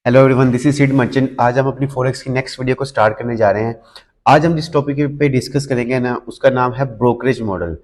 Hello everyone, this is seed merchant. आज हम अपनी फॉरेक्स की नेक्स्ट वीडियो को स्टार्ट करने जा रहे हैं। आज हम जिस टॉपिक पे डिस्कस करेंगे ना, उसका नाम है brokerage model.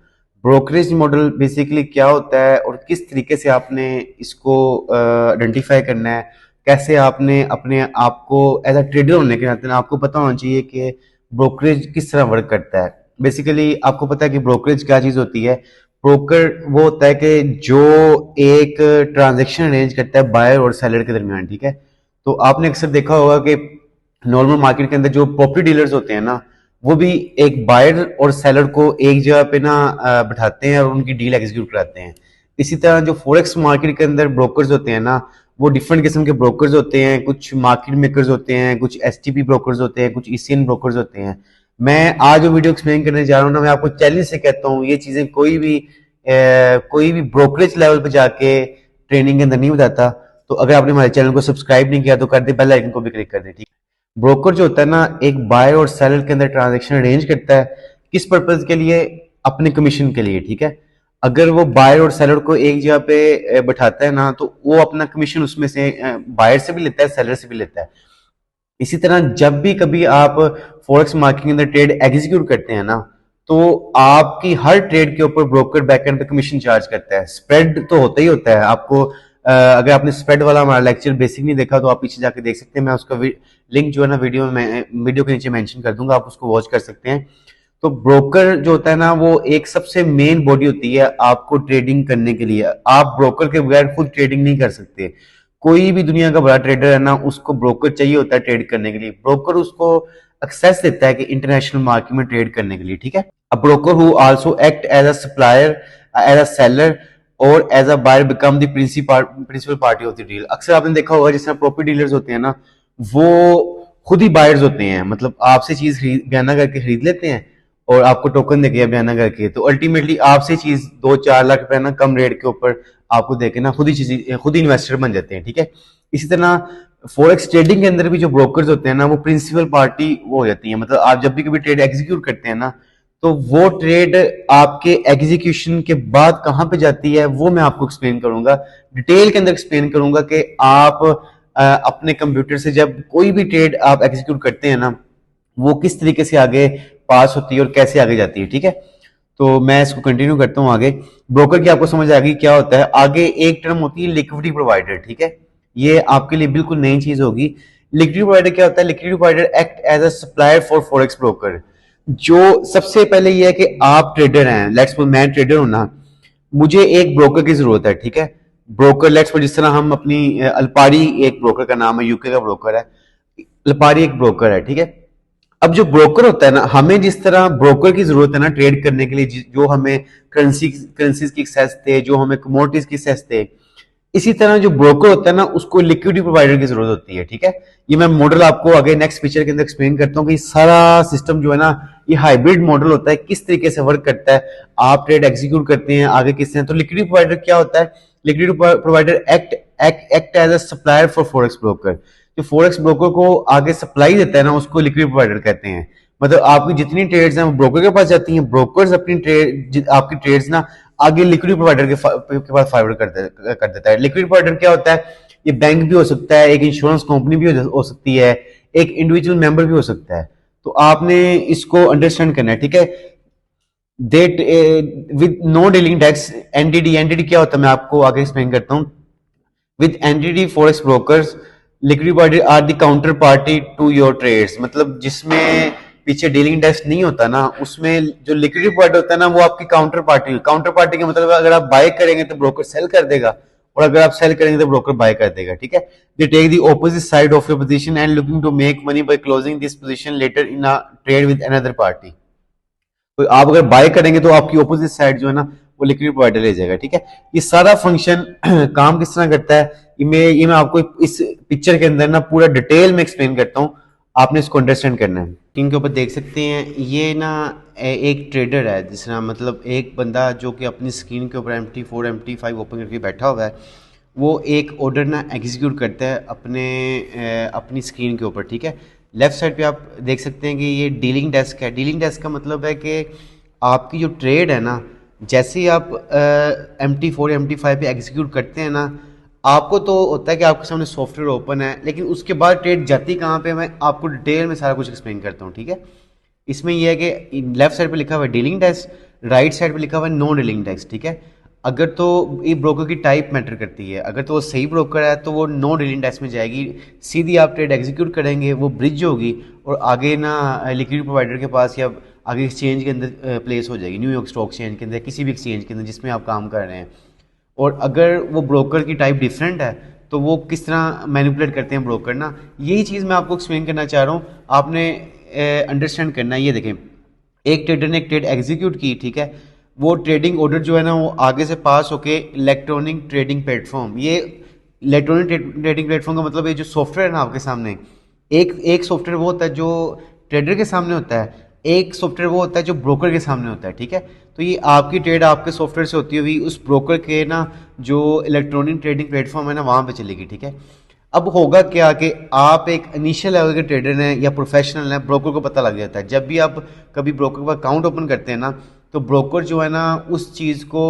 Brokerage model basically क्या होता है और किस तरीके से आपने इसको आइडेंटिफाई करना है, कैसे आपने अपने आप को एज अ ट्रेडर होने के नाते ना आपको पता होना चाहिए कि ब्रोकरेज किस तरह वर्क करता है। बेसिकली आपको पता है कि ब्रोकरेज क्या चीज़ होती है। ब्रोकर वो होता है कि जो एक ट्रांजेक्शन अरेंज करता है बायर और सेलर के दरमियान, ठीक है। तो आपने अक्सर देखा होगा कि नॉर्मल मार्केट के अंदर जो प्रॉपर्टी डीलर्स होते हैं ना, वो भी एक बायर और सेलर को एक जगह पे ना बिठाते हैं और उनकी डील एग्जीक्यूट कराते हैं। इसी तरह जो फॉरेक्स मार्केट के अंदर ब्रोकर्स होते हैं ना, वो डिफरेंट किस्म के ब्रोकर्स होते हैं। कुछ मार्केट मेकर्स होते हैं, कुछ एसटीपी ब्रोकर्स होते हैं, कुछ ईसीएन ब्रोकर्स होते हैं। मैं आज जो वीडियो एक्सप्लेन करने जा रहा हूँ ना, मैं आपको चैलेंज से कहता हूँ ये चीजें कोई भी ब्रोकरेज लेवल पे जाके ट्रेनिंग के अंदर नहीं बताता। तो अगर आपने हमारे चैनल को सब्सक्राइब नहीं किया तो कर दे, बेल आइकन को भी क्लिक कर दे, ठीक है। ब्रोकर जो होता है ना, एक बायर और सेलर के अंदर ट्रांजेक्शन अरेंज करता है। किस पर्पज के लिए? अपने कमीशन के लिए, ठीक है। अगर वो बायर और सेलर को एक जगह पे बैठाता है ना, तो वो अपना कमीशन उसमें से बायर से भी लेता है, सेलर से भी लेता है। इसी तरह जब भी कभी आप फॉरेक्स मार्केट के अंदर ट्रेड एग्जीक्यूट करते हैं ना, तो आपकी हर ट्रेड के ऊपर ब्रोकर बैकएंड पे कमीशन चार्ज करता है। स्प्रेड तो होता ही होता है। आपको अगर आपने स्प्रेड वाला हमारा लेक्चर बेसिक नहीं देखा तो आप पीछे जाके देख सकते हैं। मैं उसका लिंक जो है ना वीडियो के नीचे मेंशन कर दूंगा, आप उसको वॉच कर सकते हैं। तो ब्रोकर जो होता है ना, वो एक सबसे मेन बॉडी होती है आपको ट्रेडिंग करने के लिए। आप ब्रोकर के बगैर खुद ट्रेडिंग नहीं कर सकते। कोई भी दुनिया का बड़ा ट्रेडर है ना, उसको ब्रोकर चाहिए होता है ट्रेड करने के लिए। ब्रोकर उसको एक्सेस देता है कि इंटरनेशनल मार्केट में ट्रेड करने के लिए, ठीक है। A broker who also act as a supplier, as a seller और as a buyer become the principal party of the deal. अक्सर आपने देखा होगा जिस तरह प्रॉपर्टी डीलर्स होते हैं ना, वो खुद ही बायर्स होते हैं। मतलब आपसे चीज बयाना करके खरीद लेते हैं और आपको टोकन देके बयाना करके, तो अल्टीमेटली आपसे चीज 2-4 लाख रुपए ना कम रेट के ऊपर आपको देके ना खुद ही इन्वेस्टर बन जाते हैं, ठीक है। इसी तरह फॉरेक्स ट्रेडिंग के अंदर भी जो ब्रोकर्स होते हैं ना, वो प्रिंसिपल पार्टी वो हो जाती है। मतलब आप जब भी कभी ट्रेड एग्जीक्यूट करते हैं ना, तो वो ट्रेड आपके एग्जीक्यूशन के बाद कहां पे जाती है, वो मैं आपको एक्सप्लेन करूंगा, डिटेल के अंदर एक्सप्लेन करूंगा कि आप अपने कंप्यूटर से जब कोई भी ट्रेड आप एग्जीक्यूट करते हैं ना, वो किस तरीके से आगे पास होती है और कैसे आगे जाती है, ठीक है। तो मैं इसको कंटिन्यू करता हूँ आगे। ब्रोकर की आपको समझ आ गई क्या होता है। आगे एक टर्म होती है लिक्विडिटी प्रोवाइडर, ठीक है। ये आपके लिए बिल्कुल नई चीज होगी। लिक्विडिटी प्रोवाइडर क्या होता है? Liquidity provider act as a supplier for forex broker. जो सबसे पहले ये है कि आप ट्रेडर हैं, लेट्स सपोज मैं ट्रेडर हूं ना, मुझे एक ब्रोकर की जरूरत है, ठीक है। ब्रोकर लेट्स सपोज जिस तरह हम अपनी अल्पारी एक ब्रोकर का नाम है, यूके का ब्रोकर है। अल्पारी एक ब्रोकर है, ठीक है। अब जो ब्रोकर होता है ना, हमें जिस तरह ब्रोकर की जरूरत है ना ट्रेड करने के लिए, जो हमें करेंसीज की एक्सेस थे, जो हमें कमोडिटीज की एक्सेस थे, इसी तरह जो ब्रोकर होता है ना, उसको लिक्विडिटी प्रोवाइडर की जरूरत होती है, ठीक है। ये मैं मॉडल आपको आगे नेक्स्ट पिक्चर के अंदर एक्सप्लेन करता हूँ कि सारा सिस्टम जो है ना, ये हाइब्रिड मॉडल होता है, किस तरीके से वर्क करता है। आप ट्रेड एग्जीक्यूट करते हैं आगे किस तरह। तो लिक्विडिटी प्रोवाइडर क्या होता है? Liquidity provider act as a supplier for forex broker. जो फॉरेक्स ब्रोकर को आगे सप्लाई देता है ना, उसको लिक्विडिटी प्रोवाइडर कहते हैं। मतलब आपकी जितनी ट्रेड्स हैं वो ब्रोकर के पास जाती हैं, ब्रोकर्स अपनी आपकी ट्रेड्स ना आगे लिक्विडिटी प्रोवाइडर के पास फॉरवर्ड कर देता है। लिक्विडिटी प्रोवाइडर क्या होता है? ये बैंक भी हो सकता है, एक इंश्योरेंस कंपनी भी हो सकती है, एक इंडिविजुअल मेंबर भी हो सकता है। तो आपने इसको अंडरस्टैंड करना है, ठीक है। देट विद नो डीलिंग टैक्स। एनडीडी क्या होता है मैं आपको आगे एक्सप्लेन करता हूँ। With NDD forex brokers, liquidity provider are the counter party to your trades. मतलब जिसमें पीछे डीलिंग डेस्क नहीं होता ना, उसमें जो लिक्विडिटी प्रोवाइडर होता है ना, वो आपकी काउंटर पार्टी का मतलब अगर आप बाय करेंगे तो ब्रोकर सेल कर देगा, और अगर आप सेल करेंगे तो ब्रोकर बाय कर देगा, ठीक है। They take the opposite side of your position and looking to make money by closing this position later in a trade with another party. तो आप अगर बाय करेंगे तो आपकी ऑपोजिट साइड जो है ना, वो लिक्विड प्रोवाइडर ले जाएगा, ठीक है। ये सारा फंक्शन काम किस तरह करता है, ये मैं आपको इस पिक्चर के अंदर ना पूरा डिटेल में एक्सप्लेन करता हूँ। आपने इसको अंडरस्टैंड करना है। स्क्रीन के ऊपर देख सकते हैं ये ना एक ट्रेडर है, जिस तरह मतलब एक बंदा जो कि अपनी स्क्रीन के ऊपर MT4 MT5 ओपन करके बैठा हुआ है, वो एक ऑर्डर ना एग्जीक्यूट करता है अपनी स्क्रीन के ऊपर, ठीक है। लेफ्ट साइड पे आप देख सकते हैं कि ये डीलिंग डेस्क है। डीलिंग डेस्क का मतलब है कि आपकी जो ट्रेड है ना, जैसे ही आप MT4 MT5 पे एग्जीक्यूट करते हैं ना, आपको तो होता है कि आपके सामने सॉफ्टवेयर ओपन है, लेकिन उसके बाद ट्रेड जाती कहाँ पे, मैं आपको डिटेल में सारा कुछ एक्सप्लेन करता हूँ, ठीक है। इसमें यह है कि लेफ्ट साइड पे लिखा हुआ है डीलिंग डेस्क, राइट साइड पे लिखा हुआ है नो डीलिंग डेस्क, ठीक है। अगर तो ये ब्रोकर की टाइप मैटर करती है, अगर तो वो सही ब्रोकर है तो वो नो डीलिंग डेस्क में जाएगी, सीधी आप ट्रेड एग्जीक्यूट करेंगे, वो ब्रिज होगी और आगे ना लिक्विडिटी प्रोवाइडर के पास या आगे एक्सचेंज के अंदर प्लेस हो जाएगी, न्यूयॉर्क स्टॉक एक्सचेंज के अंदर, किसी भी एक्सचेंज के अंदर जिसमें आप काम कर रहे हैं। और अगर वो ब्रोकर की टाइप डिफरेंट है तो वो किस तरह मैनिपुलेट करते हैं ब्रोकर ना, यही चीज़ मैं आपको एक्सप्लेन करना चाह रहा हूँ, आपने अंडरस्टैंड करना है। ये देखें, एक ट्रेडर ने एक ट्रेड एग्जीक्यूट की, ठीक है, वो ट्रेडिंग ऑर्डर जो है ना वो आगे से पास होके इलेक्ट्रॉनिक ट्रेडिंग प्लेटफॉर्म, ये इलेक्ट्रॉनिक ट्रेडिंग प्लेटफॉर्म का मतलब ये जो सॉफ्टवेयर है ना आपके सामने, एक एक सॉफ्टवेयर वो होता है जो ट्रेडर के सामने होता है, एक सॉफ्टवेयर वो होता है जो ब्रोकर के सामने होता है, ठीक है। तो ये आपकी ट्रेड आपके सॉफ्टवेयर से होती हुई उस ब्रोकर के ना जो इलेक्ट्रॉनिक ट्रेडिंग प्लेटफॉर्म है ना वहाँ पे चलेगी, ठीक है। अब होगा क्या कि आप एक इनिशियल लेवल के ट्रेडर हैं या प्रोफेशनल हैं, ब्रोकर को पता लग जाता है, जब भी आप कभी ब्रोकर का अकाउंट ओपन करते हैं ना तो ब्रोकर जो है ना उस चीज़ को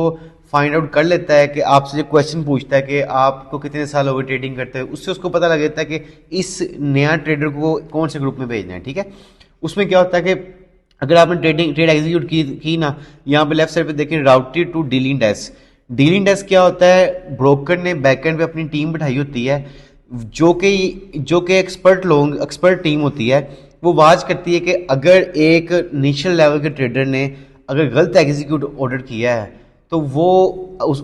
फाइंड आउट कर लेता है कि आपसे जो क्वेश्चन पूछता है कि आपको कितने साल हो गए ट्रेडिंग करते हुए, उससे उसको पता लग जाता है कि इस नया ट्रेडर को कौन से ग्रुप में भेजना है, ठीक है। उसमें क्या होता है कि अगर आपने ट्रेड एग्जीक्यूट की ना, यहाँ पे लेफ्ट साइड पे देखें routed to dealing desk. Dealing desk क्या होता है, ब्रोकर ने बैकएंड पे अपनी टीम बिठाई होती है जो कि एक्सपर्ट टीम होती है, वो वाच करती है कि अगर एक इनिशियल लेवल के ट्रेडर ने अगर गलत एग्जीक्यूट ऑर्डर किया है तो वो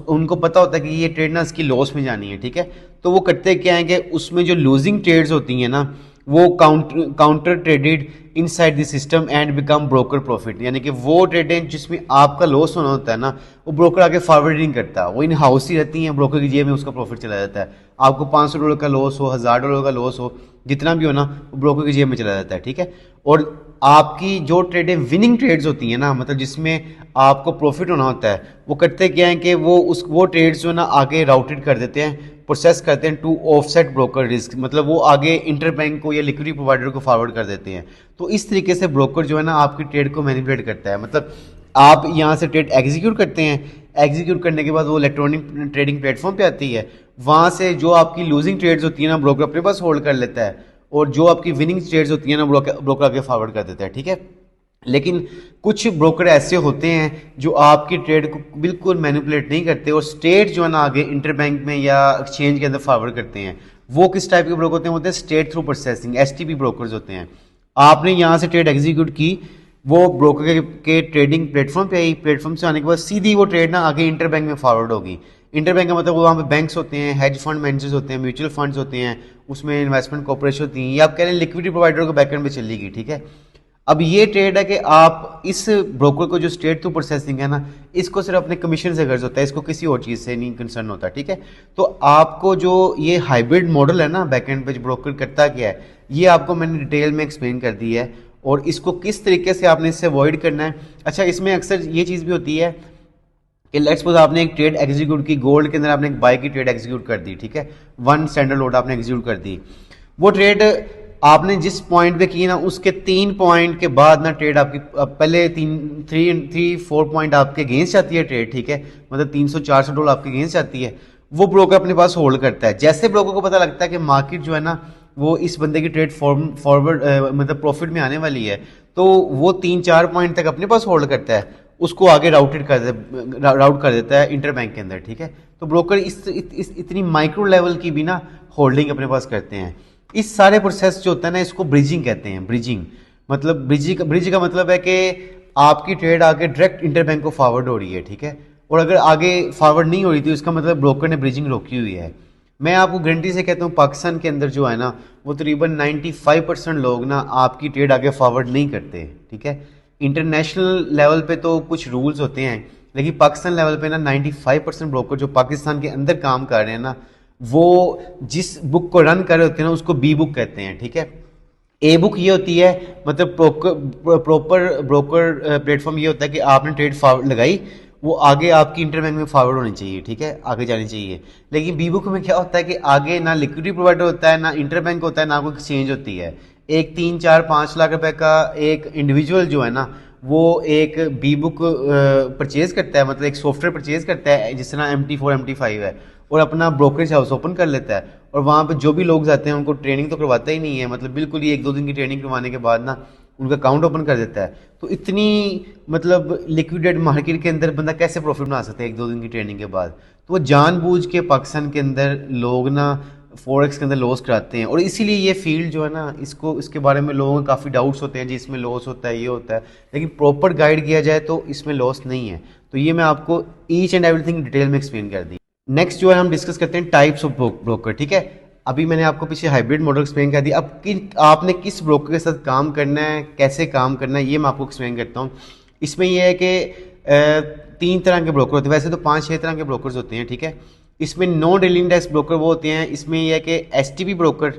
उनको पता होता है कि ये ट्रेड ना इसकी लॉस में जानी है, ठीक है। तो वो करते क्या है कि उसमें जो लूजिंग ट्रेड्स होती हैं ना वो counter traded inside the system and become broker profit, यानी कि वो ट्रेडें जिसमें आपका लॉस होना होता है ना वो ब्रोकर आगे फॉरवर्ड नहीं करता, वो इन हाउस ही रहती हैं, ब्रोकर की जेब में उसका प्रॉफिट चला जाता है। आपको $500 का लॉस हो, $1000 का लॉस हो, जितना भी हो ना वो ब्रोकर की जेब में चला जाता है, ठीक है। और आपकी जो ट्रेडें विनिंग ट्रेड्स होती हैं ना, मतलब जिसमें आपको प्रॉफिट होना होता है, वो करते क्या है कि वो ट्रेड्स जो है ना आगे राउटेड कर देते हैं, प्रोसेस करते हैं टू ऑफसेट ब्रोकर रिस्क, मतलब वो आगे इंटर बैंक को या लिक्विडिटी प्रोवाइडर को फॉरवर्ड कर देते हैं। तो इस तरीके से ब्रोकर जो है ना आपकी ट्रेड को मैनिपुलेट करता है, मतलब आप यहाँ से ट्रेड एग्जीक्यूट करते हैं, एग्जीक्यूट करने के बाद वो इलेक्ट्रॉनिक ट्रेडिंग प्लेटफॉर्म पे आती है, वहाँ से जो आपकी लूजिंग ट्रेड्स होती है ना ब्रोकर अपने पास होल्ड कर लेता है, और जो आपकी विनिंग ट्रेड्स होती है ना ब्रोकर आगे फॉरवर्ड कर देता है, ठीक है। लेकिन कुछ ब्रोकर ऐसे होते हैं जो आपकी ट्रेड को बिल्कुल मैनिपुलेट नहीं करते और स्टेट जो है ना आगे इंटरबैंक में या एक्सचेंज के अंदर फॉरवर्ड करते हैं। वो किस टाइप के ब्रोकर होते हैं state through processing, STP brokers होते हैं। आपने यहाँ से ट्रेड एग्जीक्यूट की, वो ब्रोकर के ट्रेडिंग प्लेटफॉर्म पे आई, प्लेटफॉर्म से आने के बाद सीधी वो ट्रेड ना आगे इंटरबैंक में फॉरवर्ड होगी। इंटरबैंक का मतलब वहाँ पे बैंक्स होते हैं, हेज फंड मैनेजर्स होते हैं, म्यूचुअल फंड्स होते हैं, उसमें इन्वेस्टमेंट कॉर्पोरेशन होती हैं, या आप कह रहे हैं लिक्विडिटी प्रोवाइडर को बैकएंड पे चलेगी, ठीक है। अब ये ट्रेड है कि आप इस ब्रोकर को जो स्टेट थ्रू प्रोसेसिंग है ना, इसको सिर्फ अपने कमीशन से गर्ज होता है, इसको किसी और चीज़ से नहीं कंसर्न होता, ठीक है। तो आपको जो ये हाइब्रिड मॉडल है ना बैकएंड पे जो ब्रोकर करता क्या है, ये आपको मैंने डिटेल में एक्सप्लेन कर दी है, और इसको किस तरीके से आपने इससे अवॉइड करना है। अच्छा, इसमें अक्सर ये चीज़ भी होती है कि लेट्स सपोज आपने एक ट्रेड एग्जीक्यूट की, गोल्ड के अंदर आपने एक बाय की ट्रेड एग्जीक्यूट कर दी, ठीक है, 1 स्टैंडर्ड लॉट आपने एग्जीक्यूट कर दी। वो ट्रेड आपने जिस पॉइंट पे की ना उसके 3 पॉइंट के बाद ना ट्रेड आपकी पहले 4 पॉइंट आपके अगेंस्ट जाती है ट्रेड, ठीक है, मतलब $300-400 आपके अगेंस्ट जाती है, वो ब्रोकर अपने पास होल्ड करता है। जैसे ब्रोकर को पता लगता है कि मार्केट जो है ना वो इस बंदे की ट्रेड फॉरवर्ड मतलब प्रॉफिट में आने वाली है, तो वो 3-4 पॉइंट तक अपने पास होल्ड करता है, उसको आगे राउट कर देता है इंटरबैंक के अंदर, ठीक है। तो ब्रोकर इतनी माइक्रो लेवल की भी ना होल्डिंग अपने पास करते हैं। इस सारे प्रोसेस जो होता है ना इसको ब्रिजिंग कहते हैं। ब्रिजिंग मतलब ब्रिज का मतलब है कि आपकी ट्रेड आगे डायरेक्ट इंटरबैंक को फॉरवर्ड हो रही है, ठीक है, और अगर आगे फॉरवर्ड नहीं हो रही थी उसका मतलब ब्रोकर ने ब्रिजिंग रोकी हुई है। मैं आपको गारंटी से कहता हूँ पाकिस्तान के अंदर जो है ना वो तकरीबन 95% लोग ना आपकी ट्रेड आगे फॉरवर्ड नहीं करते, ठीक है। इंटरनेशनल लेवल पे तो कुछ रूल्स होते हैं, लेकिन पाकिस्तान लेवल पे ना 95% ब्रोकर जो पाकिस्तान के अंदर काम कर रहे हैं ना वो जिस बुक को रन कर रहे होते हैं ना उसको बी बुक कहते हैं, ठीक है। ए बुक ये होती है मतलब प्रॉपर ब्रोकर प्लेटफॉर्म ये होता है कि आपने ट्रेड फॉरवर्ड लगाई, वो आगे आपकी इंटरबैंक में फॉरवर्ड होनी चाहिए, ठीक है, आगे जानी चाहिए। लेकिन बी बुक में क्या होता है कि आगे ना लिक्विडिटी प्रोवाइडर होता है, ना इंटरबैंक होता है, ना कोई एक्सचेंज होती है। एक 3-4-5 लाख रुपए का एक इंडिविजुअल जो है ना वो एक बी बुक परचेज करता है, मतलब एक सॉफ्टवेयर परचेज करता है जिस तरह MT4 MT5 है, और अपना ब्रोकरेज हाउस ओपन कर लेता है, और वहाँ पे जो भी लोग जाते हैं उनको ट्रेनिंग तो करवाता ही नहीं है, मतलब बिल्कुल ही 1-2 दिन की ट्रेनिंग करवाने के बाद ना उनका अकाउंट ओपन कर देता है। तो इतनी मतलब लिक्विडेट मार्केट के अंदर बंदा कैसे प्रॉफिट बना सकता है 1-2 दिन की ट्रेनिंग के बाद? तो वो जानबूझ के पाकिस्तान के अंदर लोग ना फॉरेक्स के अंदर लॉस कराते हैं, और इसीलिए ये फील्ड जो है ना, इसको इसके बारे में लोगों को काफ़ी डाउट्स होते हैं जी, इसमें लॉस होता है, ये होता है, लेकिन प्रॉपर गाइड किया जाए तो इसमें लॉस नहीं है। तो ये मैं आपको ईच एंड एवरीथिंग डिटेल में एक्सप्लेन कर दी। नेक्स्ट जो है हम डिस्कस करते हैं टाइप्स ऑफ ब्रोकर, ठीक है। अभी मैंने आपको पीछे हाइब्रिड मॉडल एक्सप्लेन कर दिया, अब आपने किस ब्रोकर के साथ काम करना है, कैसे काम करना है, ये मैं आपको एक्सप्लेन करता हूँ। इसमें यह है कि 3 तरह के ब्रोकर होते हैं, वैसे तो 5-6 तरह के ब्रोकर्स होते हैं, ठीक है। इसमें नॉन डीलिंग डेस्क ब्रोकर वो होते हैं, इसमें यह है कि एसटीपी ब्रोकर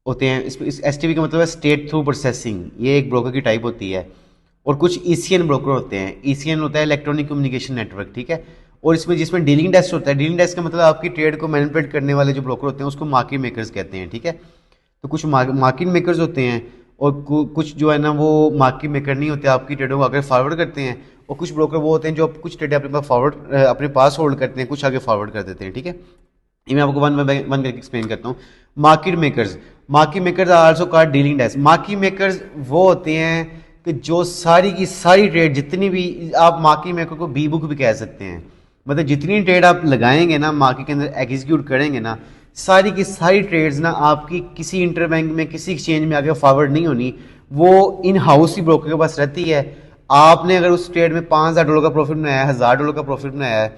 होते हैं। इस एसटीपी का मतलब है स्टेट थ्रू प्रोसेसिंग, ये एक ब्रोकर की टाइप होती है। और कुछ ईसीएन ब्रोकर होते हैं, ईसीएन होता है इलेक्ट्रॉनिक कम्युनिकेशन नेटवर्क, ठीक है। और इसमें जिसमें डीलिंग डेस्क होता है, डीलिंग डेस्क का मतलब आपकी ट्रेड को मैनिपुलेट करने वाले जो ब्रोकर होते हैं उसको मार्केट मेकर्स कहते हैं, ठीक है। तो कुछ मार्केट मेकर्स होते हैं, और कुछ जो है ना वो मार्केट मेकर नहीं होते, आपकी ट्रेडों को आगे फॉरवर्ड करते हैं। और कुछ ब्रोकर वो होते हैं जो कुछ ट्रेड अपने पास अपने पास होल्ड करते हैं, कुछ आगे फॉरवर्ड कर देते हैं, ठीक है। ये मैं आपको वन करके एक्सप्लेन करता हूँ। Market makers are also called dealing desk. Market makers वो होते हैं कि जो सारी की सारी ट्रेड, जितनी भी, आप मार्केट मेकर को बी बुक भी कह सकते हैं, मतलब जितनी ट्रेड आप लगाएंगे ना मार्केट के अंदर एग्जीक्यूट करेंगे ना, सारी की सारी ट्रेड्स ना आपकी किसी इंटरबैंक में किसी एक्सचेंज में आगे फॉरवर्ड नहीं होनी, वो इन हाउस ही ब्रोकर के पास रहती है। आपने अगर उस ट्रेड में $5,000 का प्रॉफिट बनाया है, $1,000 का प्रॉफिट बनाया है,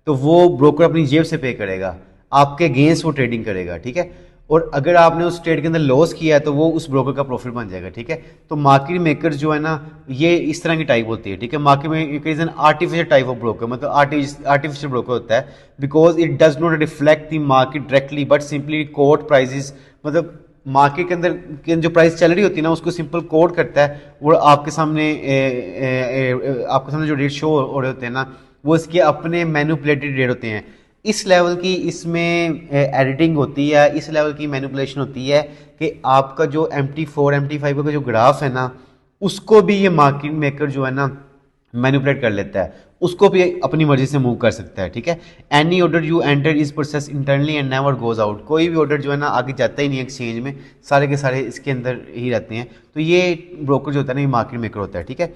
तो वो ब्रोकर अपनी जेब से पे करेगा, आपके अगेंस्ट वो ट्रेडिंग करेगा, ठीक है। और अगर आपने उस ट्रेड के अंदर लॉस किया है तो वो उस ब्रोकर का प्रॉफिट बन जाएगा, ठीक है। तो मार्केट मेकर जो है ना, ये इस तरह की टाइप होती है, ठीक है। Market maker is an artificial type of broker, मतलब आर्टिफिशियल ब्रोकर होता है, because it does not reflect the market directly but simply quote prices, मतलब मार्केट के अंदर जो प्राइस चल रही होती है ना उसको सिंपल कोड करता है, वो आपके सामने जो रेट शो हो रहे होते हैं ना, वो इसके अपने मैनिपुलेटेड रेट होते हैं। इस लेवल की इसमें एडिटिंग होती है, इस लेवल की मैनिपुलेशन होती है कि आपका जो MT4 MT5 का जो ग्राफ है ना, उसको भी ये मार्केट मेकर जो है ना मैनिपुलेट कर लेता है, उसको भी अपनी मर्जी से मूव कर सकता है, ठीक है। Any order you enter is process internally and never goes out. कोई भी ऑर्डर जो है ना आगे जाता ही नहीं एक्सचेंज में, सारे के सारे इसके अंदर ही रहते हैं। तो ये ब्रोकर जो होता है ना, ये मार्केट मेकर होता है, ठीक है।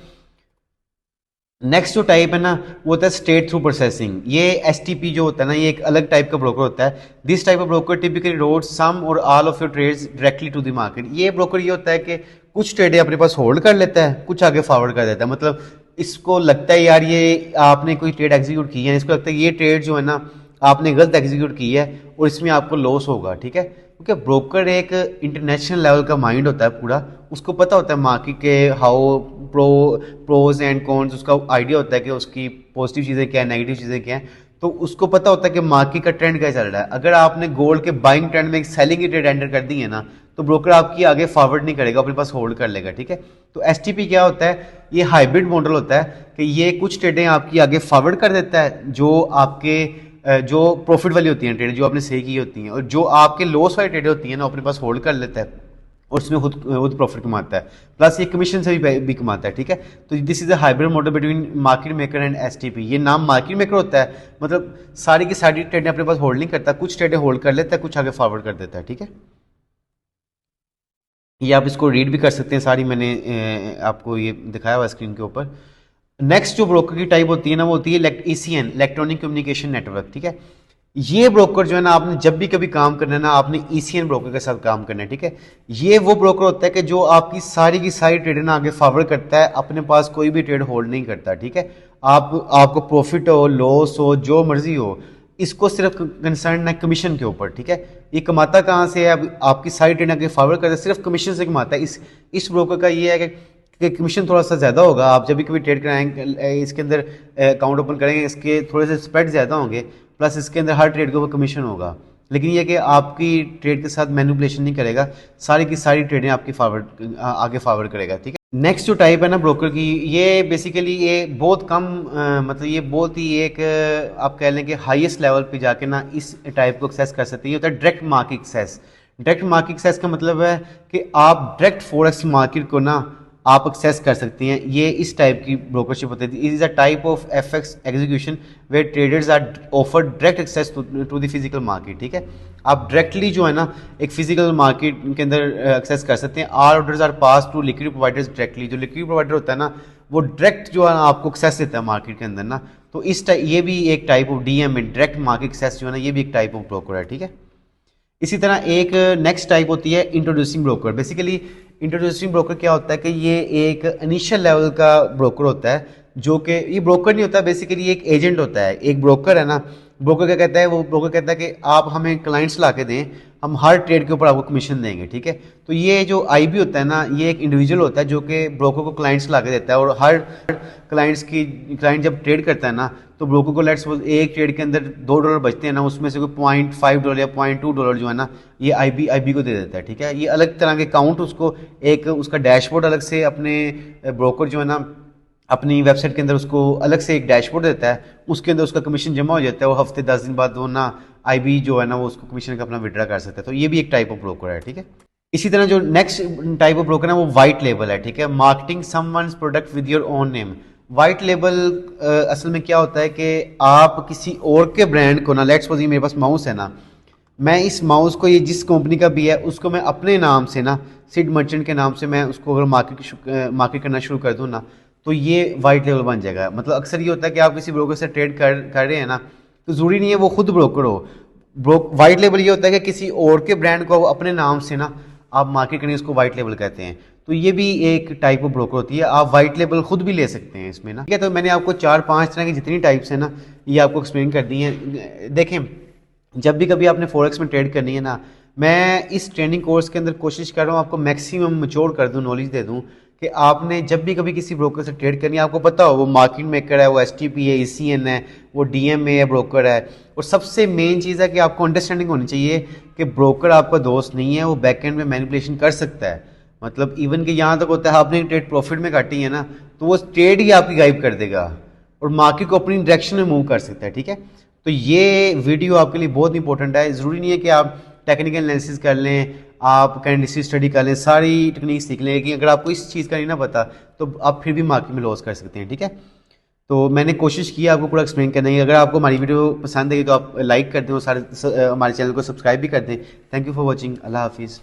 नेक्स्ट जो टाइप है ना वो होता है स्टेट थ्रू प्रोसेसिंग। ये एसटीपी जो होता है ना, ये एक अलग टाइप का ब्रोकर होता है। This type of broker typically routes some और all of your trades directly to the market. ये ब्रोकर ये होता है कि कुछ ट्रेडें अपने पास होल्ड कर लेता है, कुछ आगे फॉरवर्ड कर देता है। मतलब इसको लगता है यार ये आपने कोई ट्रेड एग्जीक्यूट की है, इसको लगता है ये ट्रेड जो है ना आपने गलत एग्जीक्यूट की है और इसमें आपको लॉस होगा, ठीक है। क्योंकि ब्रोकर एक इंटरनेशनल लेवल का माइंड होता है पूरा, उसको पता होता है मार्केट के हाउ प्रोज एंड कॉन्स, उसका आइडिया होता है कि उसकी पॉजिटिव चीज़ें क्या है, नेगेटिव चीज़ें क्या हैं। तो उसको पता होता है कि मार्केट का ट्रेंड क्या चल रहा है। अगर आपने गोल्ड के बाइंग ट्रेंड में एक सेलिंग की ट्रेड एंटर कर दी है ना, तो ब्रोकर आपकी आगे फॉरवर्ड नहीं करेगा, अपने पास होल्ड कर लेगा, ठीक है। तो एसटीपी क्या होता है, ये हाइब्रिड मॉडल होता है कि ये कुछ ट्रेडें आपकी आगे फॉरवर्ड कर देता है, जो आपके जो प्रॉफिट वाली होती हैं ट्रेड, जो आपने सही की होती हैं, और जो आपके लॉस वाली ट्रेड होती हैं ना, अपने पास होल्ड कर लेता है और उसमें खुद प्रॉफिट कमाता है, प्लस ये कमीशन से भी कमाता है, ठीक है। तो this is a hybrid model between market maker and STP. ये नाम मार्केट मेकर होता है, मतलब सारी की सारी ट्रेडें अपने पास होल्ड नहीं करता, कुछ ट्रेडें होल्ड कर लेता है, कुछ आगे फॉरवर्ड कर देता है, ठीक है। ये आप इसको रीड भी कर सकते हैं सारी, मैंने आपको ये दिखाया हुआ स्क्रीन के ऊपर। नेक्स्ट जो ब्रोकर की टाइप होती है ना, वो होती है ईसीएन, इलेक्ट्रॉनिक कम्युनिकेशन नेटवर्क, ठीक है। ये ब्रोकर जो है ना, आपने जब भी कभी काम करना है ना, आपने ईसीएन ब्रोकर के साथ काम करना है, ठीक है। ये वो ब्रोकर होता है कि जो आपकी की सारी ट्रेड ना आगे फॉरवर्ड करता है, अपने पास कोई भी ट्रेड होल्ड नहीं करता, ठीक है। आपको प्रॉफिट हो, लॉस हो, जो मर्जी हो, इसको सिर्फ कंसर्न है कमीशन के ऊपर, ठीक है। ये कमाता कहाँ से है, अब आपकी सारी ट्रेड आगे फॉरवर्ड करता है, सिर्फ कमीशन से कमाता है। इस ब्रोकर का ये है कि कमीशन थोड़ा सा ज़्यादा होगा। आप जब भी कभी ट्रेड कराएंगे, इसके अंदर अकाउंट ओपन करेंगे, इसके थोड़े से स्प्रेड ज़्यादा होंगे, प्लस इसके अंदर हर ट्रेड के ऊपर कमीशन होगा। लेकिन ये कि आपकी ट्रेड के साथ मैनिपुलेशन नहीं करेगा, सारी की सारी ट्रेडें आपकी आगे फॉरवर्ड करेगा, ठीक है। नेक्स्ट जो टाइप है ना ब्रोकर की, ये बेसिकली ये बहुत कम मतलब ये बहुत ही एक आप कह लें कि हाईएस्ट लेवल पे जाके ना इस टाइप को एक्सेस कर सकते हैं। ये होता है direct market access. Direct market access का मतलब है कि आप डायरेक्ट फॉरेक्स मार्केट को ना आप एक्सेस कर सकते हैं। ये इस टाइप की ब्रोकरशिप होती है। It is a type of FX execution where traders are offer direct access to the physical market. ठीक है, आप डायरेक्टली जो है ना एक फिजिकल मार्केट के अंदर एक्सेस कर सकते हैं। Our orders are pass to liquid providers directly. जो लिक्विड प्रोवाइडर होता है ना वो डायरेक्ट जो है ना आपको एक्सेस देता है मार्केट के अंदर ना। तो ये भी एक टाइप ऑफ डीएम है, डायरेक्ट मार्केट एक्सेस जो है ना, ये भी एक टाइप ऑफ ब्रोकर है। ठीक है, इसी तरह एक नेक्स्ट टाइप होती है introducing broker. Basically introducing broker क्या होता है कि ये एक इनिशियल लेवल का ब्रोकर होता है, जो कि ये ब्रोकर नहीं होता, बेसिकली एक एजेंट होता है। एक ब्रोकर है ना, ब्रोकर क्या कहता है, वो ब्रोकर कहता है कि आप हमें क्लाइंट्स ला के दें, हम हर ट्रेड के ऊपर आपको कमीशन देंगे। ठीक है, तो ये जो आईबी होता है ना, ये एक इंडिविजुअल होता है जो कि ब्रोकर को क्लाइंट्स ला के देता है, और हर क्लाइंट जब ट्रेड करता है ना तो ब्रोकर को लेट्स सपोज एक ट्रेड के अंदर $2 बचते हैं ना, उसमें से कोई $0.5 या $0.2 जो है ना ये आईबी को दे देता है। ठीक है, ये अलग तरह के अकाउंट उसको एक उसका डैशबोर्ड अलग से अपने ब्रोकर जो है ना अपनी वेबसाइट के अंदर उसको अलग से एक डैशबोर्ड देता है, उसके अंदर उसका कमीशन जमा हो जाता है। वो हफ्ते 10 दिन बाद वो ना आईबी जो है ना वो उसको कमीशन का अपना विड्रा कर सकता है। तो ये भी एक टाइप ऑफ ब्रोकर है। ठीक है, इसी तरह जो नेक्स्ट टाइप ऑफ ब्रोकर है वो वाइट लेबल है। ठीक है, marketing someone's product with your own name. White label असल में क्या होता है कि आप किसी और के ब्रांड को ना, लेट्स सपोज मेरे पास माउस है ना, मैं इस माउस को ये जिस कंपनी का भी है उसको मैं अपने नाम से ना, सिड मर्चेंट के नाम से मैं उसको अगर मार्केट करना शुरू कर दूँ ना, तो ये वाइट लेबल बन जाएगा। मतलब अक्सर ये होता है कि आप किसी ब्रोकर से ट्रेड कर रहे हैं ना, तो ज़रूरी नहीं है वो खुद ब्रोकर हो। वाइट लेबल ये होता है कि किसी और के ब्रांड को अपने नाम से ना आप मार्केट करेंगे, उसको वाइट लेबल कहते हैं। तो ये भी एक टाइप ऑफ ब्रोकर होती है, आप वाइट लेबल खुद भी ले सकते हैं इसमें ना। ठीक है, तो मैंने आपको 4-5 तरह की जितनी टाइप्स है ना ये आपको एक्सप्लेन कर दी हैं। देखें, जब भी कभी आपने फॉरेक्स में ट्रेड करनी है ना, मैं इस ट्रेनिंग कोर्स के अंदर कोशिश कर रहा हूँ आपको मैक्सिमम मैच्योर कर दूँ, नॉलेज दे दूँ कि आपने जब भी कभी किसी ब्रोकर से ट्रेड करनी है, आपको पता हो वो मार्केट मेकर है, वो एसटीपी है, ईसीएन है, वो डीएमए है, ब्रोकर है। और सबसे मेन चीज़ है कि आपको अंडरस्टैंडिंग होनी चाहिए कि ब्रोकर आपका दोस्त नहीं है, वो बैक एंड में मैनिपुलेशन कर सकता है। मतलब इवन कि यहाँ तक होता है आपने ट्रेड प्रॉफिट में काटी है ना, तो वो ट्रेड ही आपकी गायब कर देगा और मार्केट को अपनी डायरेक्शन में मूव कर सकता है। ठीक है, तो ये वीडियो आपके लिए बहुत इंपॉर्टेंट है। ज़रूरी नहीं है कि आप टेक्निकल एनालिसिस कर लें, आप कैंडिडेट स्टडी कर लें, सारी टेक्निक सीख लें, कि अगर आपको इस चीज़ का नहीं ना पता तो आप फिर भी मार्केट में लॉस कर सकते हैं। ठीक है, तो मैंने कोशिश की आपको पूरा एक्सप्लेन करने की। अगर आपको हमारी वीडियो पसंद आई तो आप लाइक कर दें और हमारे चैनल को सब्सक्राइब भी कर दें। Thank you for watching. अल्लाह हाफिज़।